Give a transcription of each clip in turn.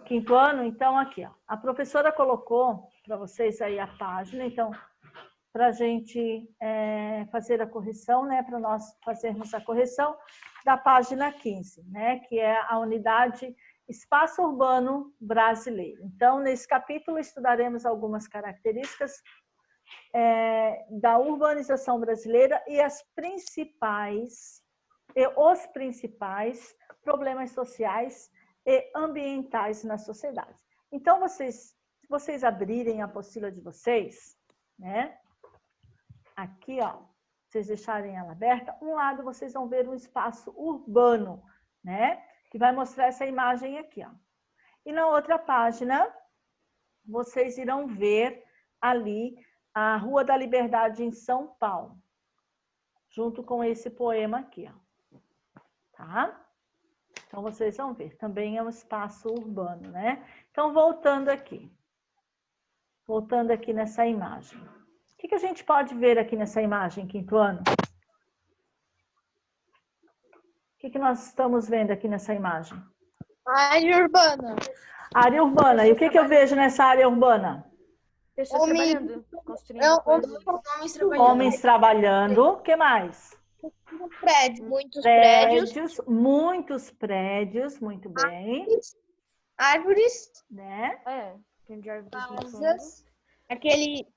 Quinto ano? Então, aqui, ó. A professora colocou para vocês aí a página, então, para a gente fazer a correção, né? Para nós fazermos a correção da página 15, né? Que é a unidade Espaço Urbano Brasileiro. Então, nesse capítulo, estudaremos algumas características da urbanização brasileira e os principais problemas sociais e ambientais na sociedade. Então, se vocês abrirem a apostila de vocês, né? Aqui, ó, vocês deixarem ela aberta, um lado vocês vão ver um espaço urbano, né? Que vai mostrar essa imagem aqui, ó. E na outra página, vocês irão ver ali a Rua da Liberdade em São Paulo, junto com esse poema aqui, ó. Tá? Então, vocês vão ver. Também é um espaço urbano, né? Então, voltando aqui. Voltando aqui nessa imagem. O que a gente pode ver aqui nessa imagem, quinto ano? O que nós estamos vendo aqui nessa imagem? Área urbana. Área urbana. E o que eu vejo nessa área urbana? Pessoas trabalhando, construindo coisas. Homens trabalhando. O que mais? Muitos prédios. Muitos prédios, muito bem. Árvores. Né? Tem de árvores no fundo. Casas.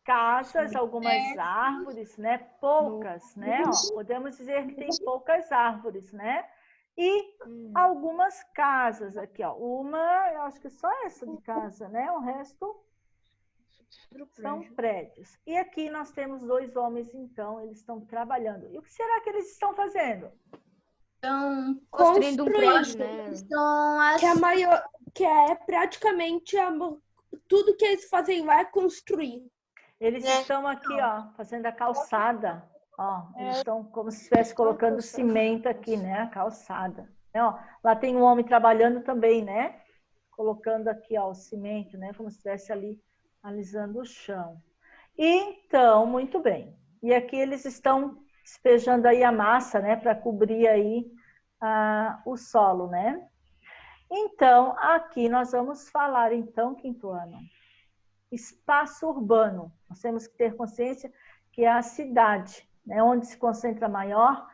Casas, algumas árvores, né? Poucas, né? Ó, podemos dizer que tem poucas árvores, né? E algumas casas aqui, ó. Uma, eu acho que só essa de casa, né? O resto são prédios. E aqui nós temos dois homens, então, eles estão trabalhando. E o que será que eles estão fazendo? Estão construindo um prédio, né? Que é praticamente tudo que eles fazem lá é construir. Eles estão aqui, ó, fazendo a calçada. Ó, eles estão como se estivesse colocando cimento aqui, né? A calçada. Ó, lá tem um homem trabalhando também, né? Colocando aqui, ó, o cimento, né? Como se estivesse ali alisando o chão. Então, muito bem. E aqui eles estão despejando aí a massa, né? Para cobrir aí o solo, né? Então, aqui nós vamos falar, então, quinto ano. Espaço urbano. Nós temos que ter consciência que é a cidade, né? Onde se concentra a maior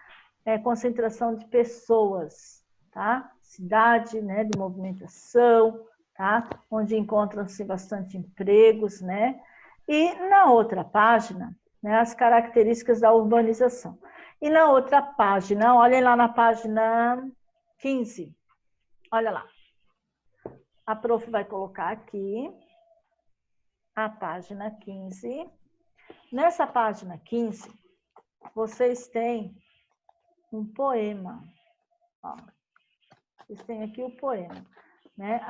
concentração de pessoas, tá? Cidade, né? De movimentação, tá? Onde encontram-se bastante empregos, né? E na outra página, né? As características da urbanização. E na outra página, olhem lá na página 15. Olha lá. A prof vai colocar aqui a página 15. Nessa página 15, vocês têm um poema. Ó, vocês têm aqui o poema, né?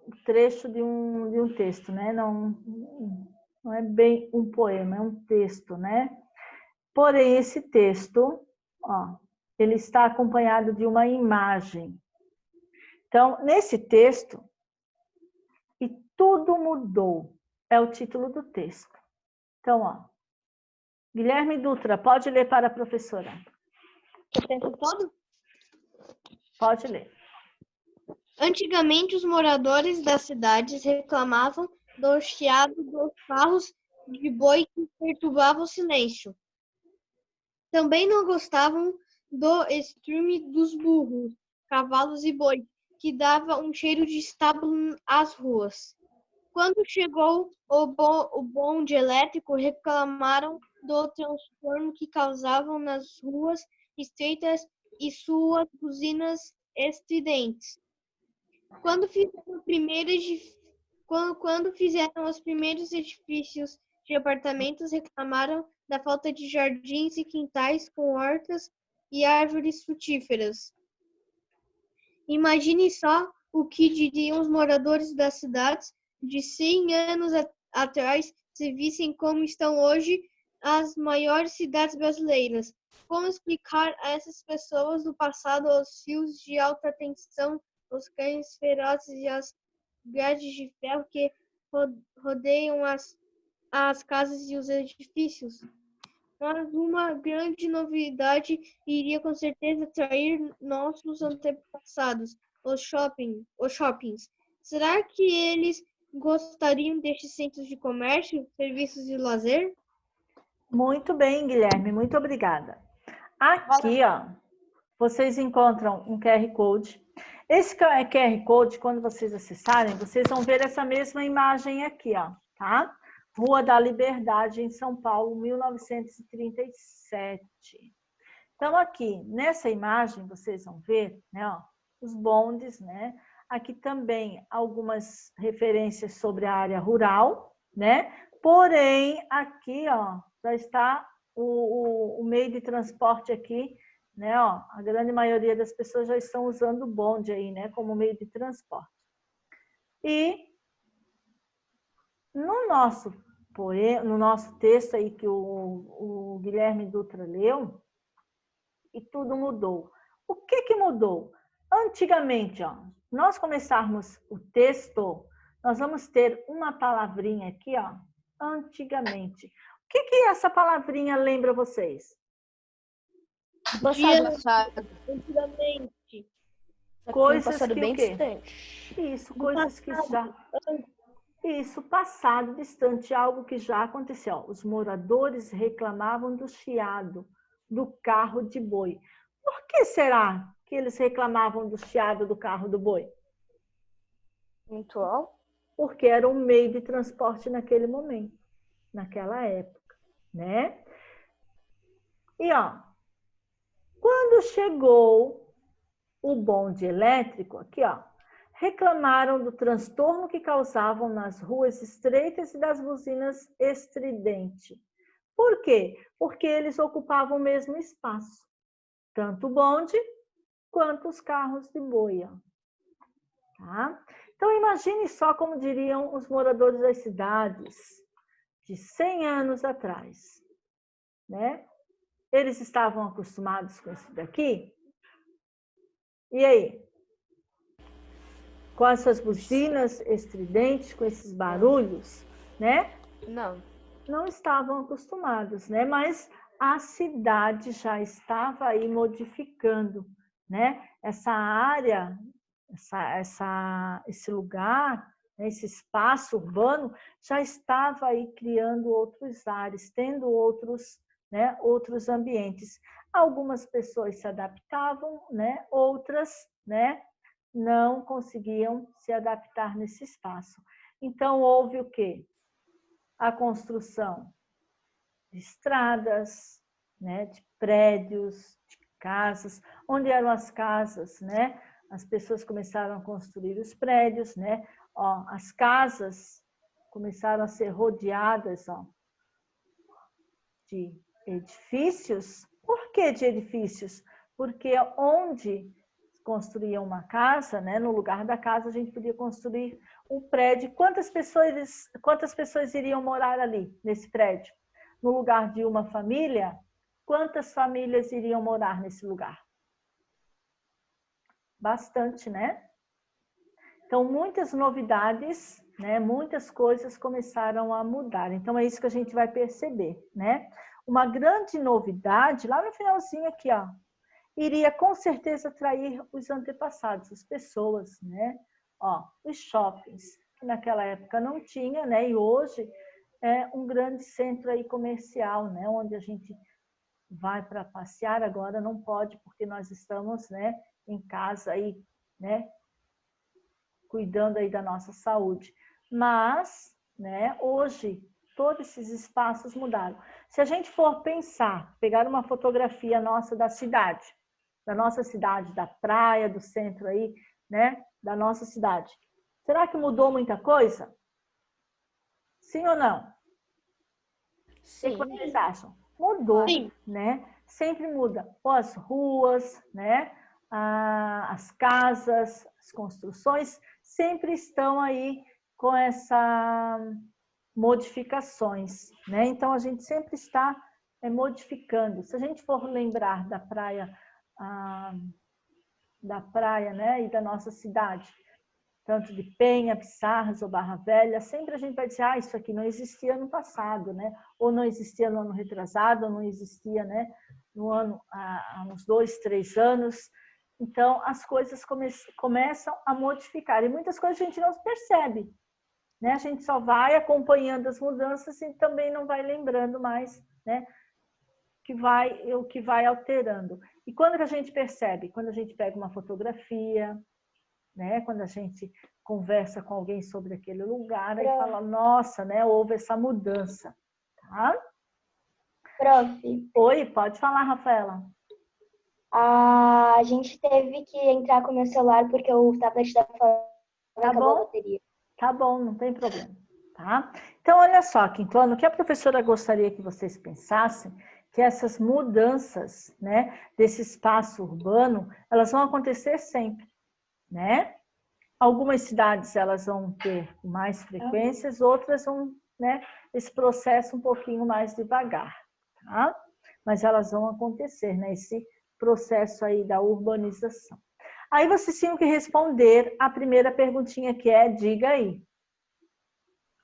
O trecho de um texto, né? Não é bem um poema, é um texto, né? Porém, esse texto, ó, ele está acompanhado de uma imagem. Então, nesse texto, e tudo mudou, é o título do texto. Então, ó, Guilherme Dutra, pode ler para a professora. O texto todo? Pode ler. Antigamente, os moradores das cidades reclamavam do chiado dos carros de boi que perturbava o silêncio. Também não gostavam do estrume dos burros, cavalos e boi, que dava um cheiro de estábulo às ruas. Quando chegou o bonde elétrico, reclamaram do transtorno que causavam nas ruas estreitas e suas buzinas estridentes. Quando fizeram os primeiros edifícios de apartamentos, reclamaram da falta de jardins e quintais com hortas e árvores frutíferas. Imagine só o que diriam os moradores das cidades de 100 anos atrás se vissem como estão hoje as maiores cidades brasileiras. Como explicar a essas pessoas do passado os fios de alta tensão, os cães ferozes e as grades de ferro que rodeiam as casas e os edifícios? Mas uma grande novidade iria com certeza atrair nossos antepassados, os shoppings. Será que eles gostariam destes centros de comércio, serviços e lazer? Muito bem, Guilherme, muito obrigada. Aqui, ó, vocês encontram um QR Code. Esse QR Code, quando vocês acessarem, vocês vão ver essa mesma imagem aqui, ó, tá? Rua da Liberdade, em São Paulo, 1937. Então, aqui, nessa imagem, vocês vão ver, né, ó, os bondes, né? Aqui também algumas referências sobre a área rural, né? Porém, aqui, ó, já está o meio de transporte aqui, né? Ó, a grande maioria das pessoas já estão usando o bonde aí, né? Como meio de transporte. E no nosso texto aí que o Guilherme Dutra leu, e tudo mudou. O que mudou? Antigamente, ó, nós começarmos o texto, nós vamos ter uma palavrinha aqui, ó, antigamente. O que essa palavrinha lembra vocês? Passado. Antigamente. Coisas que bem o quê? distante. Isso, coisas que já... Isso, passado, distante, algo que já aconteceu. Os moradores reclamavam do chiado do carro de boi. Por que será que eles reclamavam do chiado do carro do boi? Muito alto. Porque era um meio de transporte naquele momento, naquela época, né? E, ó, quando chegou o bonde elétrico, aqui, ó, reclamaram do transtorno que causavam nas ruas estreitas e das buzinas estridentes. Por quê? Porque eles ocupavam o mesmo espaço, tanto o bonde quanto os carros de boi. Tá? Então, imagine só como diriam os moradores das cidades de 100 anos atrás, né? Eles estavam acostumados com isso daqui? E aí? Com essas buzinas estridentes, com esses barulhos, né? Não estavam acostumados, né? Mas a cidade já estava aí modificando, né? Essa área, esse lugar, né? Esse espaço urbano já estava aí criando outros ares, tendo outros, né? Outros ambientes. Algumas pessoas se adaptavam, né? Outras, né? Não conseguiam se adaptar nesse espaço. Então, houve o quê? A construção de estradas, né, de prédios, de casas. Onde eram as casas, né? As pessoas começaram a construir os prédios, né? Ó, as casas começaram a ser rodeadas, ó, de edifícios. Por que de edifícios? Porque onde construía uma casa, né? No lugar da casa a gente podia construir um prédio. Quantas pessoas iriam morar ali, nesse prédio? No lugar de uma família, quantas famílias iriam morar nesse lugar? Bastante, né? Então, muitas novidades, né? Muitas coisas começaram a mudar. Então, é isso que a gente vai perceber, né? Uma grande novidade, lá no finalzinho aqui, ó, iria com certeza atrair os antepassados, as pessoas, né? Ó, os shoppings, que naquela época não tinha, né? E hoje é um grande centro aí comercial, né? Onde a gente vai para passear, agora não pode, porque nós estamos, né, em casa aí, né? Cuidando aí da nossa saúde. Mas, né, hoje, todos esses espaços mudaram. Se a gente for pensar, pegar uma fotografia nossa da cidade, da praia, do centro aí, né, da nossa cidade. Será que mudou muita coisa? Sim ou não? Sim. O que vocês acham? Mudou, sim, né? Sempre muda. As ruas, né? As casas, as construções sempre estão aí com essas modificações, né? Então a gente sempre está modificando. Se a gente for lembrar da praia, né, e da nossa cidade, tanto de Penha, Pissarras ou Barra Velha, sempre a gente vai dizer, isso aqui não existia no passado, né? Ou não existia no ano retrasado, ou não existia, né, no ano, há uns 2, 3 anos. Então, as coisas começam a modificar. E muitas coisas a gente não percebe, né? A gente só vai acompanhando as mudanças e também não vai lembrando mais, né? O que vai alterando. E quando que a gente percebe? Quando a gente pega uma fotografia, né? Quando a gente conversa com alguém sobre aquele lugar e fala, nossa, né? Houve essa mudança, tá? Prof, Oi, pode falar, Rafaela. a gente teve que entrar com o meu celular porque o tablet da Flávia acabou a bateria. Tá bom, não tem problema, tá? Então, olha só, quinto ano, o que a professora gostaria que vocês pensassem, que essas mudanças, né, desse espaço urbano, elas vão acontecer sempre, né? Algumas cidades, elas vão ter mais frequências, outras vão, né, esse processo um pouquinho mais devagar, tá? Mas elas vão acontecer, né, esse processo aí da urbanização. Aí vocês tinham que responder a primeira perguntinha, que é diga aí.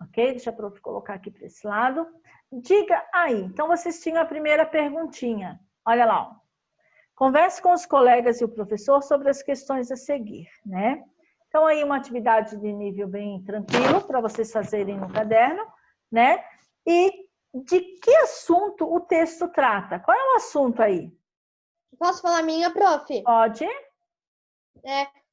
Ok? Deixa eu colocar aqui para esse lado. Diga aí. Então, vocês tinham a primeira perguntinha. Olha lá. Ó. Converse com os colegas e o professor sobre as questões a seguir, né? Então, aí uma atividade de nível bem tranquilo para vocês fazerem no caderno, né? E de que assunto o texto trata? Qual é o assunto aí? Posso falar a minha, prof? Pode.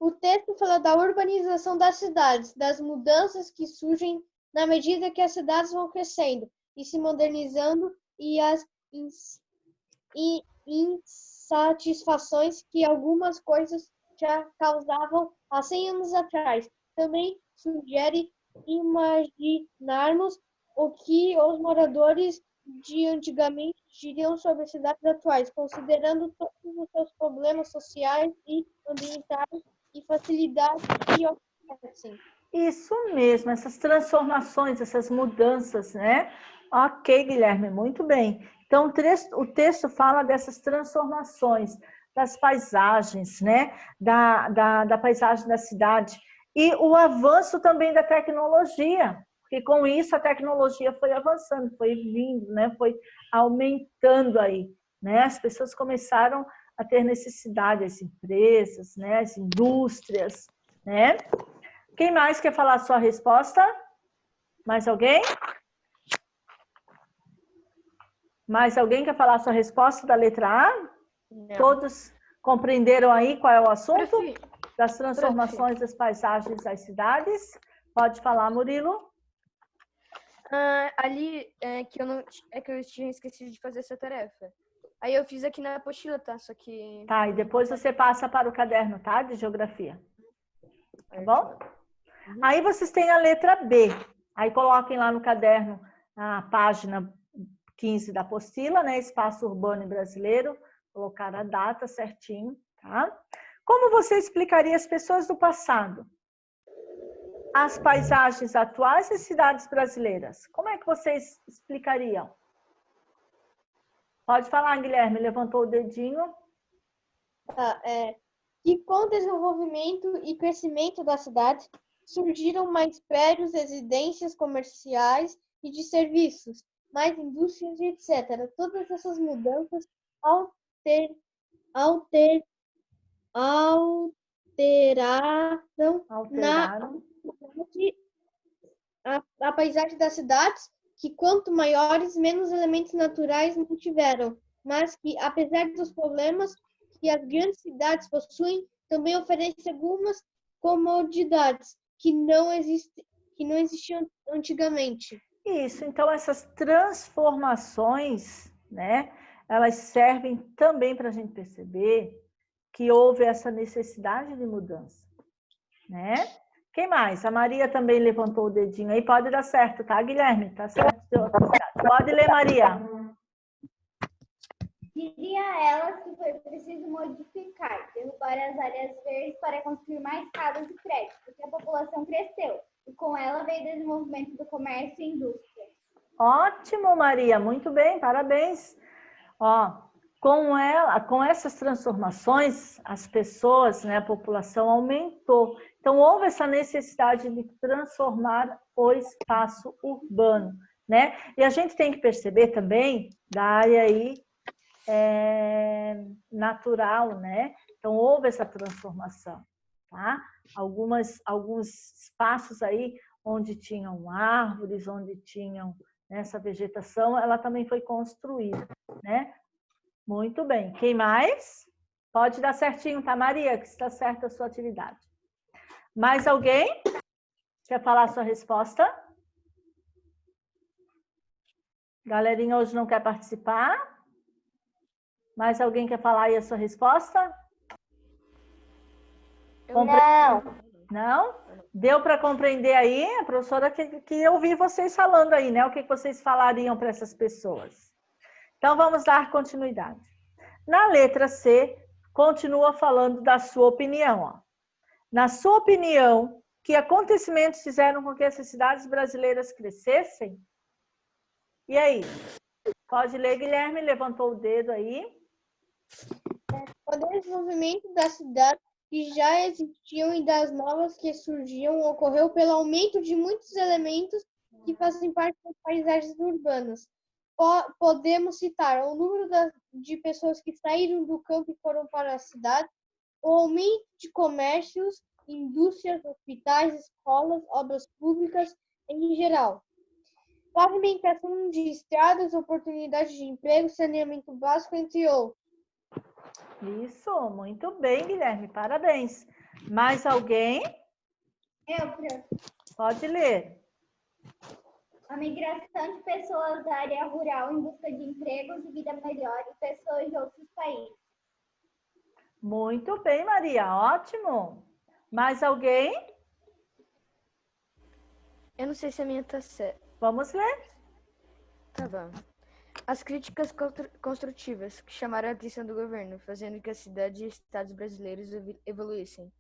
O texto fala da urbanização das cidades, das mudanças que surgem na medida que as cidades vão crescendo e se modernizando e as insatisfações que algumas coisas já causavam há 100 anos atrás. Também sugere imaginarmos o que os moradores de antigamente diriam sobre as cidades atuais, considerando todos os seus problemas sociais e ambientais e facilidades que oferecem. Isso mesmo, essas transformações, essas mudanças, né? Ok, Guilherme, muito bem. Então, o texto fala dessas transformações, das paisagens, né? Da paisagem da cidade. E o avanço também da tecnologia, porque com isso a tecnologia foi avançando, foi vindo, né? Foi aumentando aí, né? As pessoas começaram a ter necessidade, as empresas, né? As indústrias, né? Quem mais quer falar a sua resposta? Mais alguém? Mais alguém quer falar a sua resposta da letra A? Não. Todos compreenderam aí qual é o assunto? Prof. Das transformações das paisagens das cidades? Pode falar, Murilo. Ali que eu tinha esquecido de fazer essa tarefa. Aí eu fiz aqui na apostila, tá? Só que... Tá, e depois você passa para o caderno, tá? De geografia. Tá bom? Aí vocês têm a letra B. Aí coloquem lá no caderno a página 15 da apostila, né? Espaço urbano e brasileiro. Colocar a data certinho, tá? Como você explicaria as pessoas do passado? As paisagens atuais e cidades brasileiras. Como é que vocês explicariam? Pode falar, Guilherme. Levantou o dedinho. Que com o desenvolvimento e crescimento da cidade, surgiram mais prédios, residências comerciais e de serviços, mais indústrias e etc. Todas essas mudanças alteraram a paisagem das cidades, que quanto maiores, menos elementos naturais não tiveram, mas que, apesar dos problemas que as grandes cidades possuem, também oferecem algumas comodidades que não existiam antigamente. Isso, então essas transformações, né, elas servem também para a gente perceber que houve essa necessidade de mudança, né? Quem mais? A Maria também levantou o dedinho aí, pode dar certo, tá, Guilherme? Tá certo? Pode ler, Maria. Diria ela que foi preciso modificar, derrubar as áreas verdes para construir mais casas e prédios, porque a população cresceu e com ela veio o desenvolvimento do comércio e indústria. Ótimo, Maria, muito bem, parabéns. Ó, com essas transformações, as pessoas, né, a população aumentou. Então, houve essa necessidade de transformar o espaço urbano, né? E a gente tem que perceber também da área aí natural, né? Então, houve essa transformação, tá? Alguns espaços aí onde tinham árvores, onde tinham essa vegetação, ela também foi construída, né? Muito bem. Quem mais? Pode dar certinho, tá, Maria? Que está certa a sua atividade. Mais alguém quer falar a sua resposta? Galerinha hoje não quer participar? Mais alguém quer falar aí a sua resposta? Não. Não? Deu para compreender aí? A professora que ouvir vocês falando aí, né? O que vocês falariam para essas pessoas. Então, vamos dar continuidade. Na letra C, continua falando da sua opinião. Ó. Na sua opinião, que acontecimentos fizeram com que essas cidades brasileiras crescessem? E aí? Pode ler, Guilherme? Levantou o dedo aí. O desenvolvimento das cidades que já existiam e das novas que surgiam ocorreu pelo aumento de muitos elementos que fazem parte das paisagens urbanas. Podemos citar o número de pessoas que saíram do campo e foram para a cidade, o aumento de comércios, indústrias, hospitais, escolas, obras públicas em geral. Pavimentação de estradas, oportunidades de emprego, saneamento básico, entre outros. Isso, muito bem, Guilherme, parabéns. Mais alguém? Eu, Pode ler. a migração de pessoas da área rural em busca de empregos e vida melhor e pessoas de outros países. Muito bem, Maria, ótimo. Mais alguém? Eu não sei se a minha tá certa. Vamos ler. Tá bom. As críticas construtivas que chamaram a atenção do governo, fazendo que a cidade e estados brasileiros evoluíssem.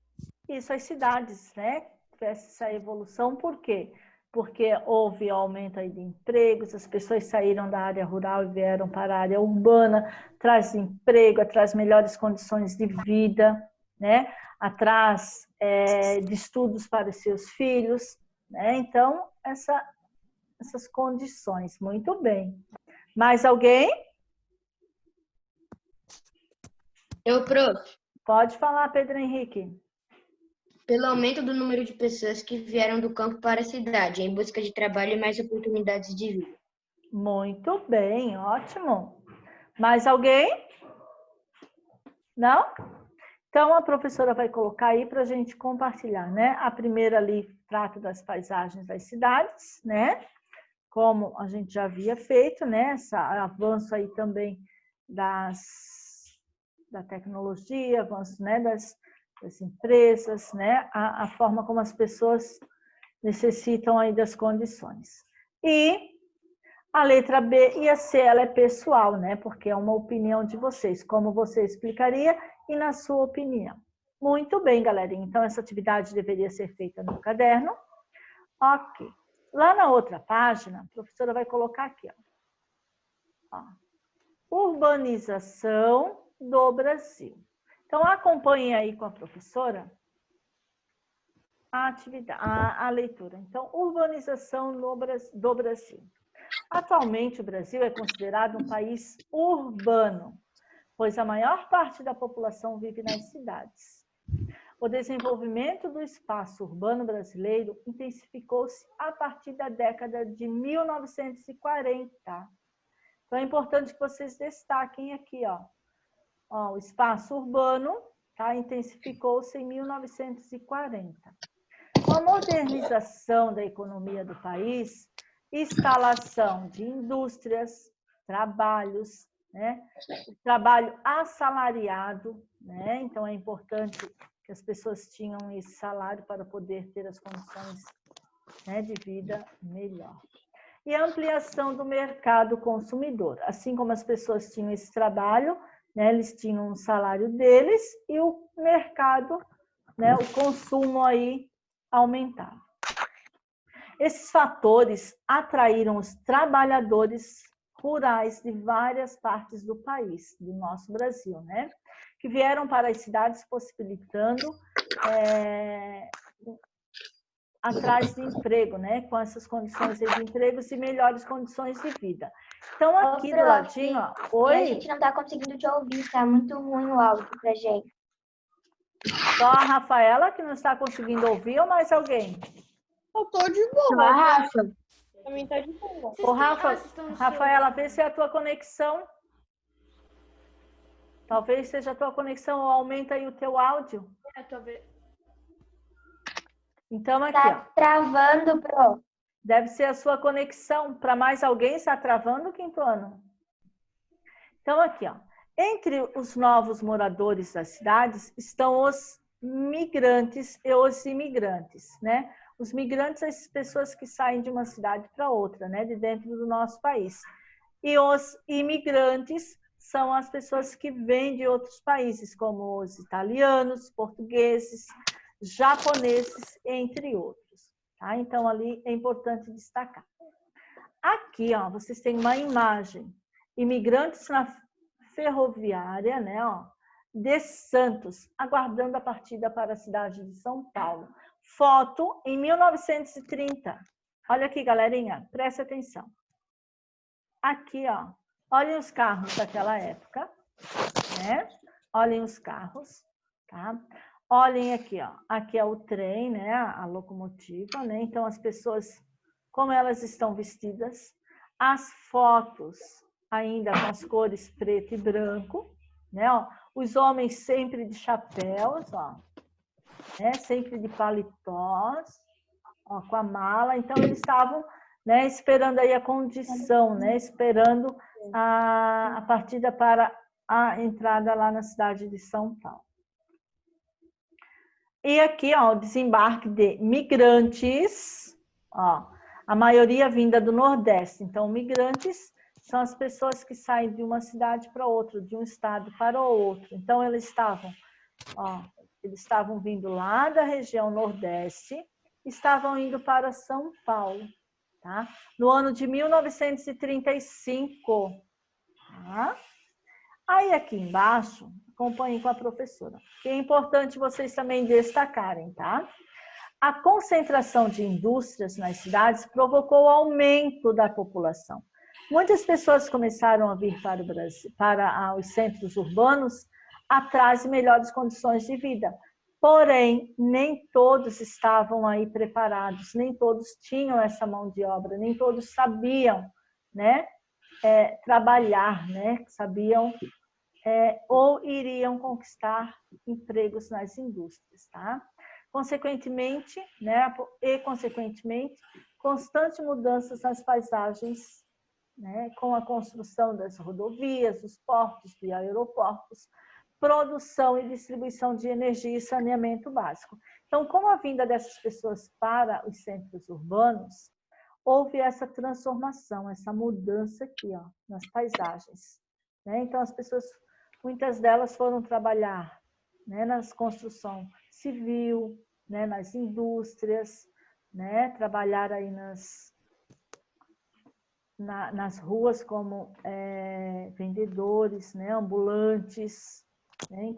Isso, as cidades, né? Tivesse essa evolução, por quê? Porque houve aumento aí de empregos, as pessoas saíram da área rural e vieram para a área urbana, traz emprego, traz melhores condições de vida, né? Atrás de estudos para os seus filhos, né? Então, essas condições, muito bem. Mais alguém? Eu, prof. Pode falar, Pedro Henrique. Pelo aumento do número de pessoas que vieram do campo para a cidade, em busca de trabalho e mais oportunidades de vida. Muito bem, ótimo. Mais alguém? Não? Então, a professora vai colocar aí para a gente compartilhar, né? A primeira ali trata das paisagens das cidades, né? Como a gente já havia feito, né? Esse avanço aí também da tecnologia, avanço, né? das empresas, né? A forma como as pessoas necessitam aí das condições. E a letra B e a C, ela é pessoal, né? Porque é uma opinião de vocês, como você explicaria e na sua opinião. Muito bem, galerinha. Então, essa atividade deveria ser feita no caderno. Ok. Lá na outra página, a professora vai colocar aqui, ó. Urbanização do Brasil. Então, acompanhe aí com a professora a atividade, a leitura. Então, urbanização do Brasil. Atualmente, o Brasil é considerado um país urbano, pois a maior parte da população vive nas cidades. O desenvolvimento do espaço urbano brasileiro intensificou-se a partir da década de 1940. Então, é importante que vocês destaquem aqui, ó. O espaço urbano, tá, intensificou-se em 1940. Com a modernização da economia do país, instalação de indústrias, trabalhos, né? O trabalho assalariado, né? Então, é importante que as pessoas tinham esse salário para poder ter as condições, né, de vida melhor. E a ampliação do mercado consumidor. Assim como as pessoas tinham esse trabalho, né, eles tinham o salário deles e o mercado, né, o consumo aí aumentava. Esses fatores atraíram os trabalhadores rurais de várias partes do país, do nosso Brasil, né? Que vieram para as cidades possibilitando atrás de emprego, né? Com essas condições de empregos e melhores condições de vida. Então, aqui do ladinho, ó, oi? A gente não está conseguindo te ouvir, tá muito ruim o áudio pra gente. Só a Rafaela que não está conseguindo ouvir ou mais alguém? Eu tô de boa. Só a Rafa. Pra mim tá de boa. Ô, Rafaela, vê se é a tua conexão. Talvez seja a tua conexão ou aumenta aí o teu áudio. Então, aqui, Tá travando, Pro. deve ser a sua conexão. Para mais alguém, está travando o quinto ano. Então, aqui, ó. Entre os novos moradores das cidades estão os migrantes e os imigrantes, né? Os migrantes são essas pessoas que saem de uma cidade para outra, né? De dentro do nosso país. E os imigrantes são as pessoas que vêm de outros países, como os italianos, portugueses, japoneses, entre outros. Tá? Então, ali é importante destacar. Aqui, ó, vocês têm uma imagem. Imigrantes na ferroviária, né, ó, de Santos, aguardando a partida para a cidade de São Paulo. Foto em 1930. Olha aqui, galerinha, preste atenção. Aqui, ó, olhem os carros daquela época, né? Olhem os carros, tá? Olhem aqui, ó. Aqui é o trem, né? A locomotiva, né? Então, as pessoas, como elas estão vestidas. As fotos ainda com as cores preto e branco, né? Ó, os homens sempre de chapéus, ó, né? Sempre de paletós, ó, com a mala. Então, eles estavam, né, esperando aí a condição, né? Esperando a partida para a entrada lá na cidade de São Paulo. E aqui, ó, o desembarque de migrantes, ó, a maioria vinda do Nordeste. Então, migrantes são as pessoas que saem de uma cidade para outra, de um estado para o outro. Então, eles estavam vindo lá da região Nordeste, estavam indo para São Paulo, tá? No ano de 1935. Tá? Aí, aqui embaixo, acompanhem com a professora, que é importante vocês também destacarem, tá? A concentração de indústrias nas cidades provocou o aumento da população. Muitas pessoas começaram a vir para o Brasil, para os centros urbanos, atrás de melhores condições de vida. Porém, nem todos estavam aí preparados, nem todos tinham essa mão de obra, nem todos sabiam, né, trabalhar, né, sabiam ou iriam conquistar empregos nas indústrias, tá? Consequentemente, constantes mudanças nas paisagens, né, com a construção das rodovias, dos portos e aeroportos, produção e distribuição de energia e saneamento básico. Então, com a vinda dessas pessoas para os centros urbanos, houve essa transformação, essa mudança aqui, ó, nas paisagens, né? Então, as pessoas, muitas delas foram trabalhar, né, nas construção civil, né, nas indústrias, né, trabalhar aí nas ruas como vendedores, né, ambulantes, né,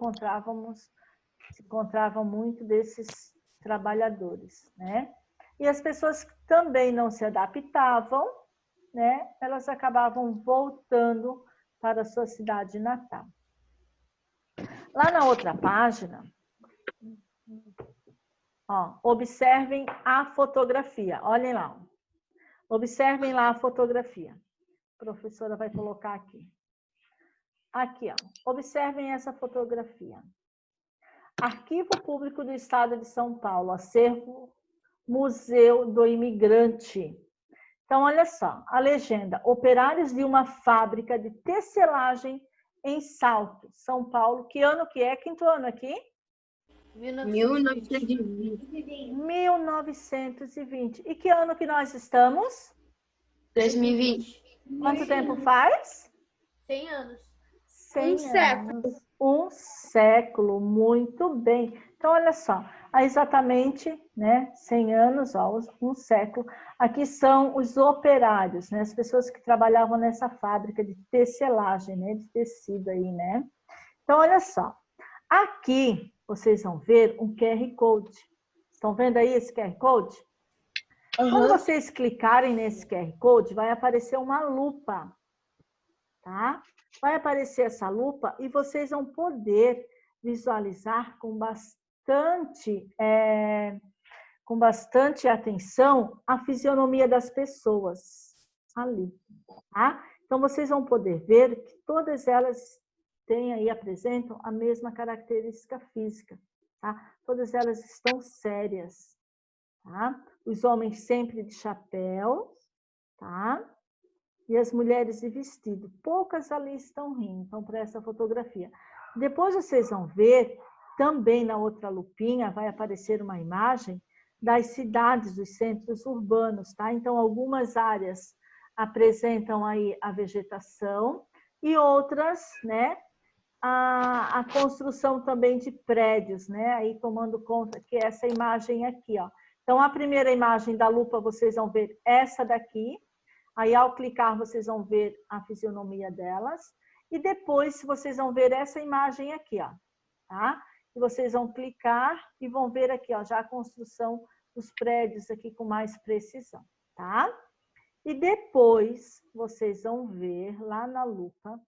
se encontravam muito desses trabalhadores, né? E as pessoas que também não se adaptavam, né, elas acabavam voltando para a sua cidade natal. Lá na outra página, ó, observem a fotografia. Olhem lá. Observem lá a fotografia. A professora vai colocar aqui. Aqui, ó. Observem essa fotografia. Arquivo Público do Estado de São Paulo, acervo Museu do Imigrante. Então, olha só, a legenda. Operários de uma fábrica de tecelagem em Salto, São Paulo. Que ano que é? Quinto ano aqui? 1920. E que ano que nós estamos? 2020. Quanto tempo faz? 100 anos. 100 anos. Um século, muito bem. Então, olha só, há exatamente, né, 100 anos, ó, um século. Aqui são os operários, né, as pessoas que trabalhavam nessa fábrica de tecelagem, né, de tecido aí, né. Então, olha só, aqui vocês vão ver um QR Code. Estão vendo aí esse QR Code? Uhum. Quando vocês clicarem nesse QR Code, vai aparecer uma lupa, tá? Vai aparecer essa lupa e vocês vão poder visualizar com bastante atenção a fisionomia das pessoas ali, tá? Então, vocês vão poder ver que todas elas têm aí, apresentam a mesma característica física, tá? Todas elas estão sérias, tá? Os homens sempre de chapéu, tá? E as mulheres de vestido. Poucas ali estão rindo, então, para essa fotografia. Depois vocês vão ver, também na outra lupinha, vai aparecer uma imagem das cidades, dos centros urbanos, tá? Então, algumas áreas apresentam aí a vegetação e outras, né, a construção também de prédios, né? Aí tomando conta que essa imagem aqui, ó. Então, a primeira imagem da lupa, vocês vão ver essa daqui. Aí, ao clicar, vocês vão ver a fisionomia delas. E depois, vocês vão ver essa imagem aqui, ó, tá? E vocês vão clicar e vão ver aqui, ó, já a construção dos prédios aqui com mais precisão, tá? E depois, vocês vão ver lá na lupa,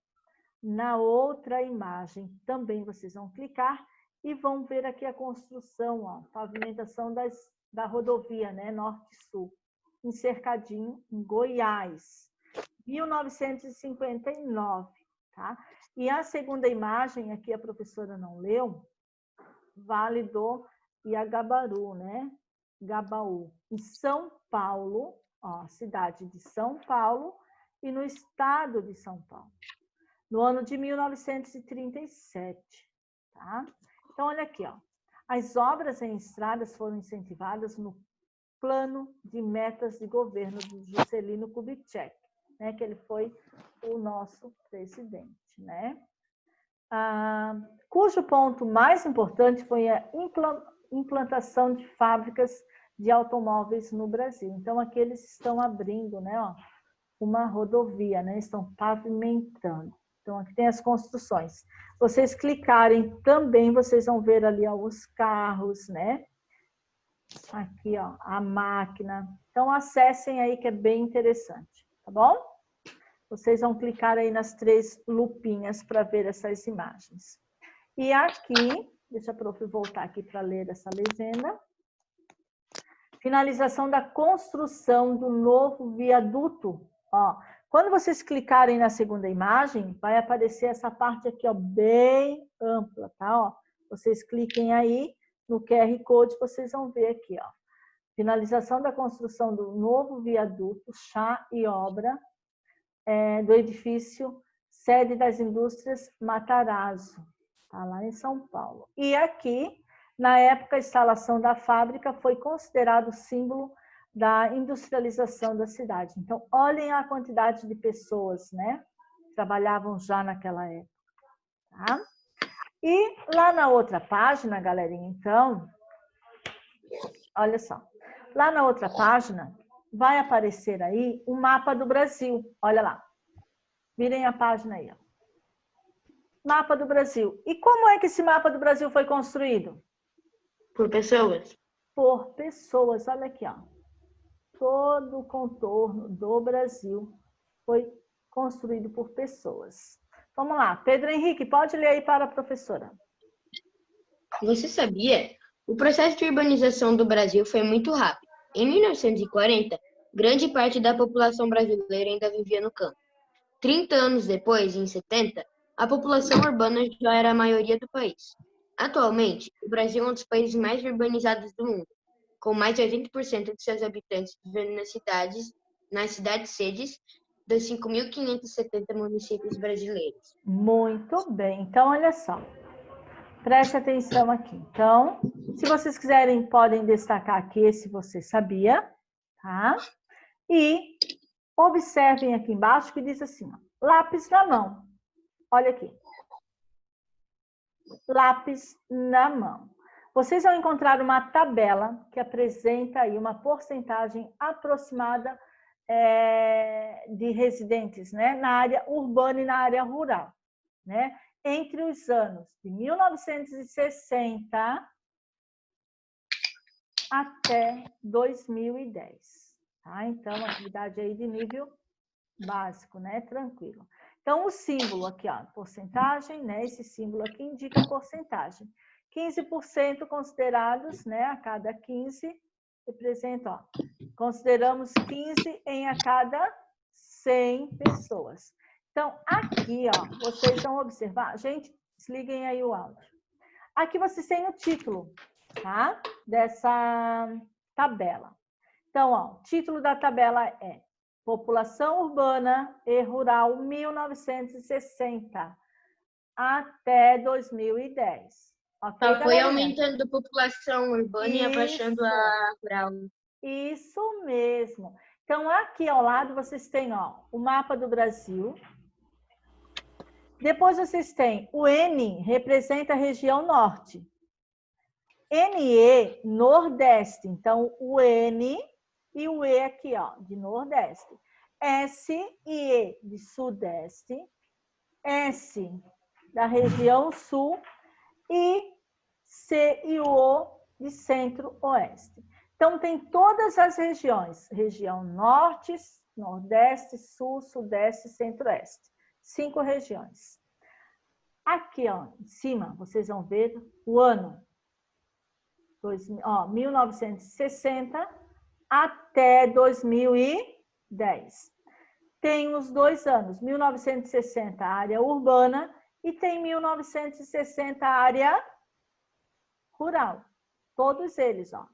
na outra imagem, também vocês vão clicar e vão ver aqui a construção, ó, pavimentação da rodovia, né, norte-sul, em Cercadinho, em Goiás, 1959, tá? E a segunda imagem, aqui a professora não leu, Vale do Iagabaú, né? Gabaú, em São Paulo, ó, cidade de São Paulo e no estado de São Paulo, no ano de 1937, tá? Então, olha aqui, ó. As obras em estradas foram incentivadas no Plano de Metas de Governo do Juscelino Kubitschek, né? Que ele foi o nosso presidente, né? Cujo ponto mais importante foi a implantação de fábricas de automóveis no Brasil. Então, aqui eles estão abrindo, né, ó, uma rodovia, né? Estão pavimentando. Então, aqui tem as construções. Vocês clicarem também, vocês vão ver ali, ó, os carros, né? Aqui, ó, a máquina. Então, acessem aí que é bem interessante, tá bom? Vocês vão clicar aí nas 3 lupinhas para ver essas imagens. E aqui, deixa a prof voltar aqui para ler essa legenda. Finalização da construção do novo viaduto. Ó, quando vocês clicarem na segunda imagem, vai aparecer essa parte aqui, ó, bem ampla, tá? Ó, vocês cliquem aí no QR Code, vocês vão ver aqui, ó. Finalização da construção do novo viaduto, chá e obra, do edifício sede das indústrias Matarazzo, tá lá em São Paulo. E aqui, na época, a instalação da fábrica foi considerado símbolo da industrialização da cidade. Então, olhem a quantidade de pessoas, né, que trabalhavam já naquela época, tá? E lá na outra página, galerinha, então, olha só, lá na outra página, vai aparecer aí um mapa do Brasil. Olha lá. Virem a página aí. Ó. Mapa do Brasil. E como é que esse mapa do Brasil foi construído? Por pessoas. Por pessoas. Olha aqui, ó. Todo o contorno do Brasil foi construído por pessoas. Vamos lá. Pedro Henrique, pode ler aí para a professora. Você sabia? O processo de urbanização do Brasil foi muito rápido. Em 1940, grande parte da população brasileira ainda vivia no campo. 30 anos depois, em 70, a população urbana já era a maioria do país. Atualmente, o Brasil é um dos países mais urbanizados do mundo, com mais de 80% de seus habitantes vivendo nas cidades-sedes dos 5.570 municípios brasileiros. Muito bem. Então, olha só. Preste atenção aqui. Então, se vocês quiserem, podem destacar aqui se você sabia, tá? E observem aqui embaixo que diz assim, ó, lápis na mão. Olha aqui. Lápis na mão. Vocês vão encontrar uma tabela que apresenta aí uma porcentagem aproximada de residentes, né, na área urbana e na área rural, né? Entre os anos de 1960 até 2010. Tá? Então, atividade aí de nível básico, né? Tranquilo. Então, o símbolo aqui, ó, porcentagem, né? Esse símbolo aqui indica a porcentagem. 15% considerados, né? A cada 15 representa, ó. Consideramos 15 em a cada 100 pessoas. Então, aqui, ó, vocês vão observar. Gente, desliguem aí o áudio. Aqui vocês têm o título, tá? Dessa tabela. Então, ó, o título da tabela é População Urbana e Rural 1960 até 2010. Okay, Só foi aumentando a população urbana e abaixando a rural. Isso mesmo. Então, aqui ao lado vocês têm, ó, o mapa do Brasil. Depois vocês têm o N, representa a região norte. NE, nordeste. Então, o N e o E aqui, ó, de nordeste. S e E de sudeste. S da região sul. E C e O de centro-oeste. Então, tem todas as regiões. Região norte, nordeste, sul, sudeste e centro-oeste. 5 regiões. Aqui, ó, em cima, vocês vão ver o ano. 1960 até 2010. Tem os 2 anos. 1960, área urbana, e tem 1960, área rural. Todos eles, ó.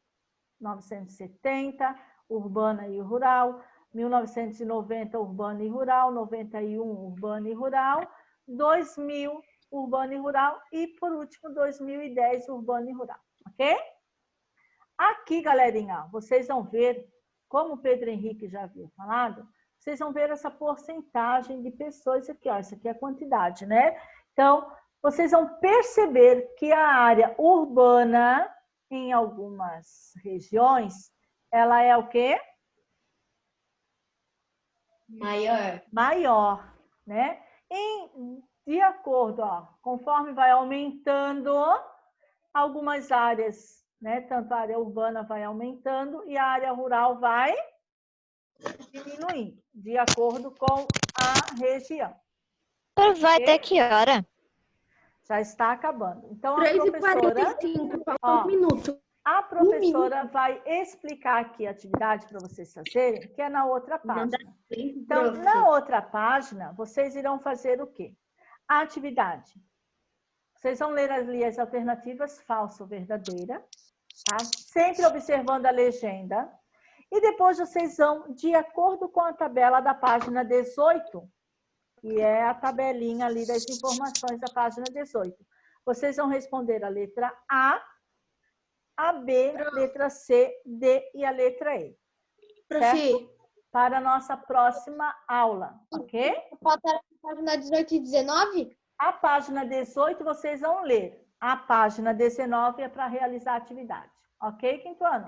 1970, urbana e rural. 1990, urbana e rural. 91, urbana e rural. 2000, urbana e rural. E, por último, 2010, urbana e rural. Ok? Aqui, galerinha, vocês vão ver, como o Pedro Henrique já havia falado, vocês vão ver essa porcentagem de pessoas aqui, ó. Isso aqui é a quantidade, né? Então, vocês vão perceber que a área urbana, em algumas regiões, ela é o quê? Maior. Maior, né? De acordo, ó, conforme vai aumentando, algumas áreas, né? Tanto a área urbana vai aumentando e a área rural vai diminuindo, de acordo com a região. Vai até que hora? Já está acabando. Então, a 3h45, falta 1 minuto. A professora vai explicar aqui a atividade para vocês fazerem, que é na outra página. Então, na outra página, vocês irão fazer o quê? A atividade. Vocês vão ler ali as alternativas falsa ou verdadeira, tá? Sempre observando a legenda. E depois vocês vão, de acordo com a tabela da página 18, que é a tabelinha ali das informações da página 18. Vocês vão responder a letra A, B, letra C, D e a letra E. Certo? Para a nossa próxima aula, ok? Falta a página 18 e 19? A página 18 vocês vão ler. A página 19 é para realizar a atividade. Ok, quinto ano?